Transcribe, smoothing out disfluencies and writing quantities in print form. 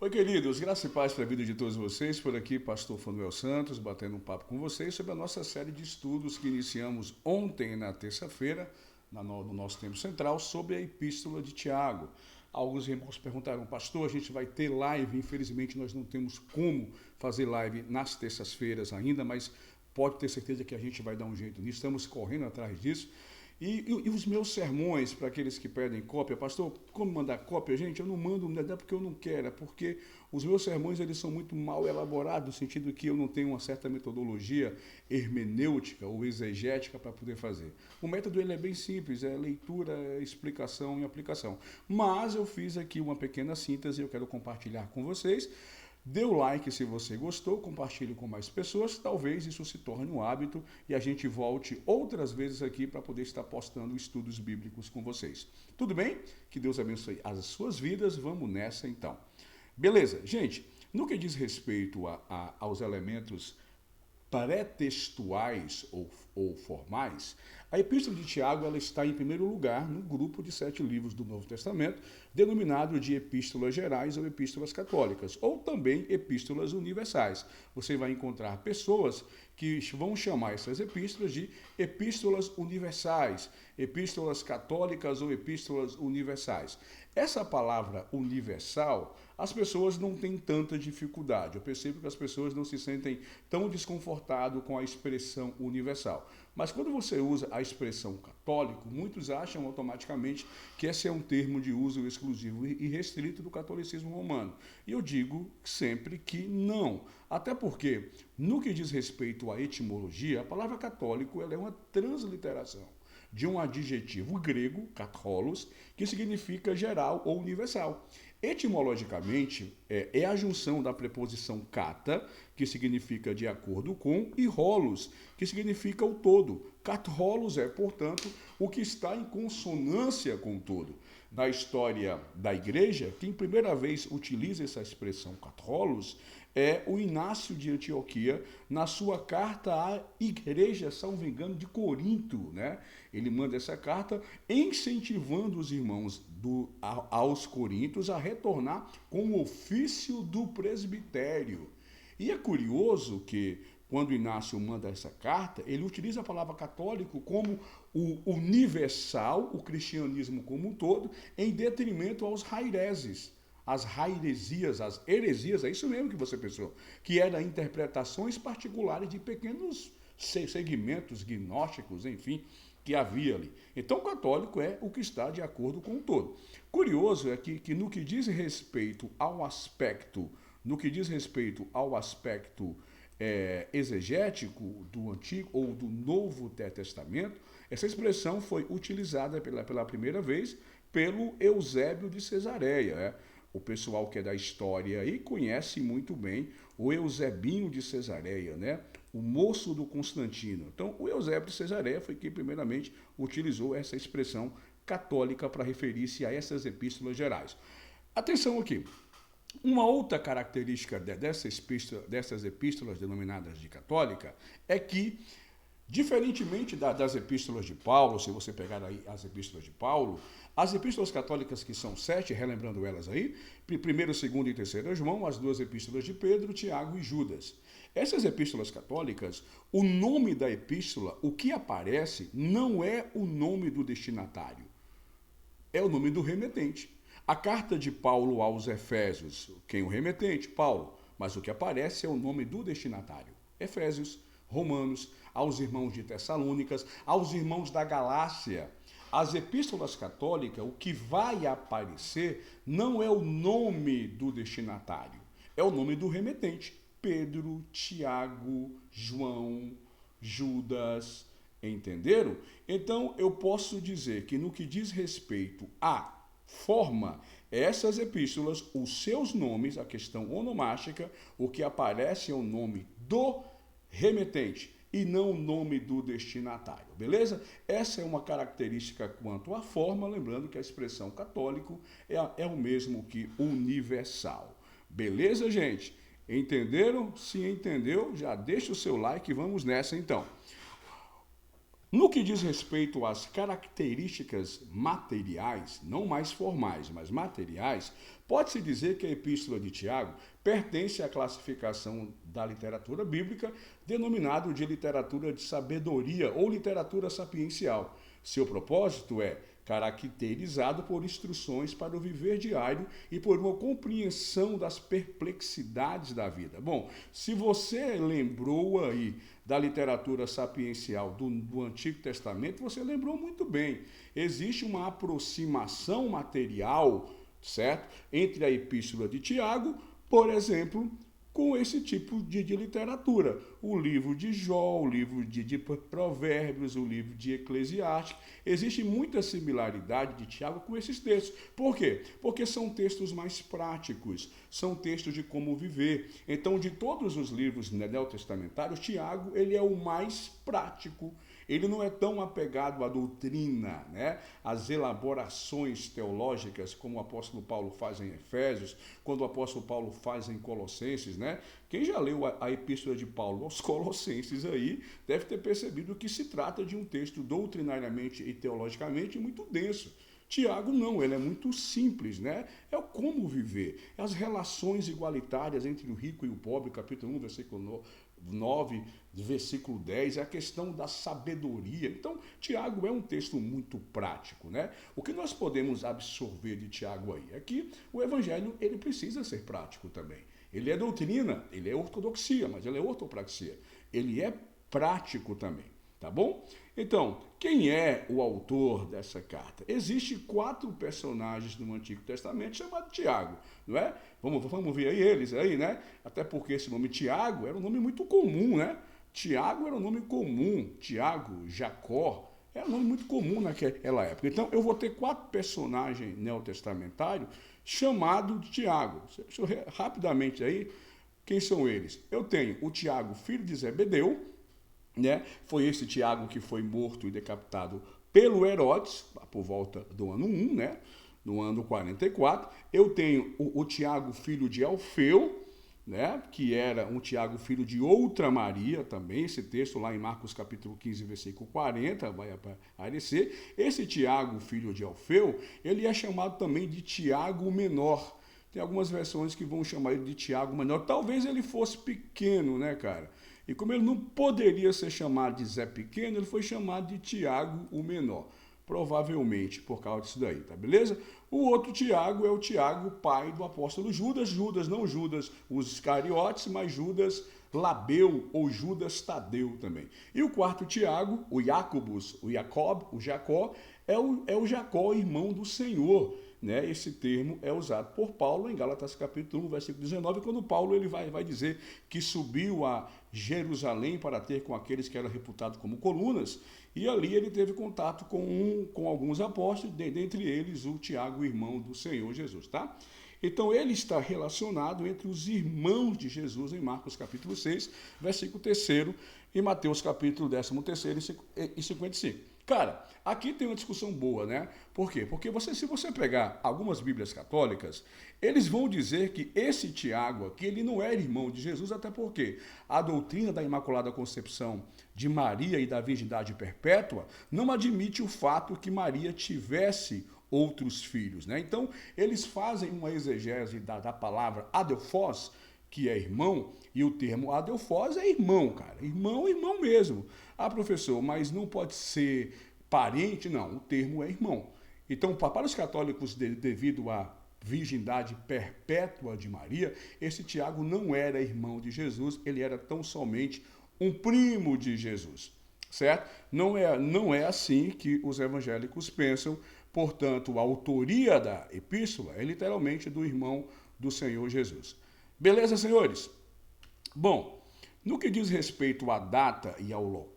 Oi, queridos, graça e paz para a vida de todos vocês. Por aqui, Pastor Fanuel Santos, batendo um papo com vocês sobre a nossa série de estudos que iniciamos ontem, na terça-feira, no nosso tempo central, sobre a Epístola de Tiago. Alguns irmãos perguntaram, pastor, a gente vai ter live? Infelizmente, nós não temos como fazer live nas terças-feiras ainda, mas pode ter certeza que a gente vai dar um jeito nisso. Estamos correndo atrás disso. E os meus sermões, para aqueles que pedem cópia, pastor, como mandar cópia? Gente, eu não mando, não é porque eu não quero, é porque os meus sermões eles são muito mal elaborados, no sentido que eu não tenho uma certa metodologia hermenêutica ou exegética para poder fazer. O método ele é bem simples, é leitura, explicação e aplicação. Mas eu fiz aqui uma pequena síntese e eu quero compartilhar com vocês. Dê o like se você gostou, compartilhe com mais pessoas, talvez isso se torne um hábito e a gente volte outras vezes aqui para poder estar postando estudos bíblicos com vocês. Tudo bem? Que Deus abençoe as suas vidas, vamos nessa então. Beleza, gente, no que diz respeito aos elementos pré-textuais ou formais, a Epístola de Tiago ela está em primeiro lugar no grupo de 7 livros do Novo Testamento, denominado de Epístolas Gerais ou Epístolas Católicas, ou também Epístolas Universais. Você vai encontrar pessoas que vão chamar essas epístolas de Epístolas Universais, Epístolas Católicas ou Epístolas Universais. Essa palavra universal, as pessoas não têm tanta dificuldade. Eu percebo que as pessoas não se sentem tão desconfortadas com a expressão universal. Mas quando você usa a expressão católico, muitos acham automaticamente que esse é um termo de uso exclusivo e restrito do catolicismo romano. E eu digo sempre que não. Até porque, no que diz respeito à etimologia, a palavra católico ela é uma transliteração de um adjetivo grego, katholos, que significa geral ou universal. Etimologicamente, é a junção da preposição kata, que significa de acordo com, e holos, que significa o todo. Katholos é, portanto, o que está em consonância com o todo. Na história da igreja, quem primeira vez utiliza essa expressão katholos é o Inácio de Antioquia, na sua carta à igreja, salvo engano, de Corinto, né? Ele manda essa carta incentivando os irmãos aos coríntios a retornar com o ofício do presbitério. E é curioso que, quando Inácio manda essa carta, ele utiliza a palavra católico como o universal, o cristianismo como um todo, em detrimento aos haireses. As hairesias, as heresias, é isso mesmo que você pensou, que eram interpretações particulares de pequenos segmentos gnósticos, enfim, que havia ali. Então, o católico é o que está de acordo com o todo. Curioso é que no que diz respeito ao aspecto, exegético do Antigo ou do Novo Testamento, essa expressão foi utilizada pela primeira vez pelo Eusébio de Cesareia. O pessoal que é da história aí conhece muito bem o Eusebinho de Cesareia, né? O moço do Constantino. Então, o Eusébio de Cesareia foi quem primeiramente utilizou essa expressão católica para referir-se a essas epístolas gerais. Atenção aqui. Uma outra característica dessas epístolas denominadas de católica é que, diferentemente das epístolas de Paulo, se você pegar aí as epístolas de Paulo, as epístolas católicas que são 7, relembrando elas aí, 1º, 2º e 3º João, as 2 epístolas de Pedro, Tiago e Judas. Essas epístolas católicas, o nome da epístola, o que aparece, não é o nome do destinatário, é o nome do remetente. A carta de Paulo aos Efésios, quem é o remetente? Paulo, mas o que aparece é o nome do destinatário. Efésios, Romanos, aos irmãos de Tessalônicas, aos irmãos da Galácia. As epístolas católicas, o que vai aparecer não é o nome do destinatário, é o nome do remetente. Pedro, Tiago, João, Judas, entenderam? Então eu posso dizer que no que diz respeito à forma, essas epístolas, os seus nomes, a questão onomástica, o que aparece é o nome do remetente e não o nome do destinatário, beleza? Essa é uma característica quanto à forma, lembrando que a expressão católico é o mesmo que universal. Beleza, gente? Entenderam? Se entendeu, já deixa o seu like e vamos nessa então. No que diz respeito às características materiais, não mais formais, mas materiais, pode-se dizer que a Epístola de Tiago pertence à classificação da literatura bíblica, denominado de literatura de sabedoria ou literatura sapiencial. Seu propósito é caracterizado por instruções para o viver diário e por uma compreensão das perplexidades da vida. Bom, se você lembrou aí da literatura sapiencial do Antigo Testamento, você lembrou muito bem. Existe uma aproximação material, certo, entre a Epístola de Tiago, por exemplo, com esse tipo de literatura. O livro de Jó, o livro de Provérbios, o livro de Eclesiastes. Existe muita similaridade de Tiago com esses textos. Por quê? Porque são textos mais práticos, são textos de como viver. Então, de todos os livros neotestamentários, Tiago ele é o mais prático. Ele não é tão apegado à doutrina, né? Às elaborações teológicas, como o apóstolo Paulo faz em Efésios, quando o apóstolo Paulo faz em Colossenses, né? Quem já leu a epístola de Paulo aos Colossenses aí, deve ter percebido que se trata de um texto doutrinariamente e teologicamente muito denso. Tiago não, ele é muito simples, né? É o como viver, as relações igualitárias entre o rico e o pobre, capítulo 1, versículo 9, versículo 10, é a questão da sabedoria. Então, Tiago é um texto muito prático, né? O que nós podemos absorver de Tiago aí é que o evangelho, ele precisa ser prático também. Ele é doutrina, ele é ortodoxia, mas ele é ortopraxia. Ele é prático também, tá bom? Então, quem é o autor dessa carta? Existem 4 personagens no Antigo Testamento chamados Tiago, não é? Vamos ver aí eles aí, né? Até porque esse nome Tiago era um nome muito comum, né? Tiago era um nome comum, Tiago, Jacó, era um nome muito comum naquela época. Então, eu vou ter 4 personagens neotestamentários chamados de Tiago. Deixa eu ver rapidamente aí quem são eles. Eu tenho o Tiago, filho de Zebedeu, né? Foi esse Tiago que foi morto e decapitado pelo Herodes, por volta do ano 1, né? No ano 44. Eu tenho o Tiago, filho de Alfeu, né? Que era um Tiago, filho de outra Maria também. Esse texto lá em Marcos capítulo 15, versículo 40, vai aparecer. Esse Tiago, filho de Alfeu, ele é chamado também de Tiago Menor. Tem algumas versões que vão chamar ele de Tiago Menor. Talvez ele fosse pequeno, né, cara? E como ele não poderia ser chamado de Zé Pequeno, ele foi chamado de Tiago o Menor. Provavelmente por causa disso daí, tá beleza? O outro Tiago é o Tiago, pai do apóstolo Judas. Judas, não Judas os Iscariotes, mas Judas Labeu ou Judas Tadeu também. E o quarto Tiago, o Jacobus, o Jacob, o Jacó, é o Jacó, irmão do Senhor. Né? Esse termo é usado por Paulo em Gálatas capítulo 1, versículo 19, quando Paulo ele vai dizer que subiu a Jerusalém para ter com aqueles que eram reputados como colunas, e ali ele teve contato com alguns apóstolos, dentre eles o Tiago, irmão do Senhor Jesus, tá? Então ele está relacionado entre os irmãos de Jesus em Marcos capítulo 6, versículo 3, e Mateus capítulo 13 e 55. Cara, aqui tem uma discussão boa, né? Por quê? Porque se você pegar algumas Bíblias católicas, eles vão dizer que esse Tiago aqui, ele não era irmão de Jesus, até porque a doutrina da Imaculada Concepção de Maria e da Virgindade Perpétua não admite o fato que Maria tivesse outros filhos, né? Então, eles fazem uma exegese da palavra adelphos, que é irmão, e o termo adelphos é irmão, cara. Irmão, irmão mesmo. Ah, professor, mas não pode ser parente? Não, o termo é irmão. Então, para os católicos, devido à virgindade perpétua de Maria, esse Tiago não era irmão de Jesus, ele era tão somente um primo de Jesus, certo? Não é assim que os evangélicos pensam. Portanto, a autoria da epístola é literalmente do irmão do Senhor Jesus. Beleza, senhores? Bom, no que diz respeito à data e ao local,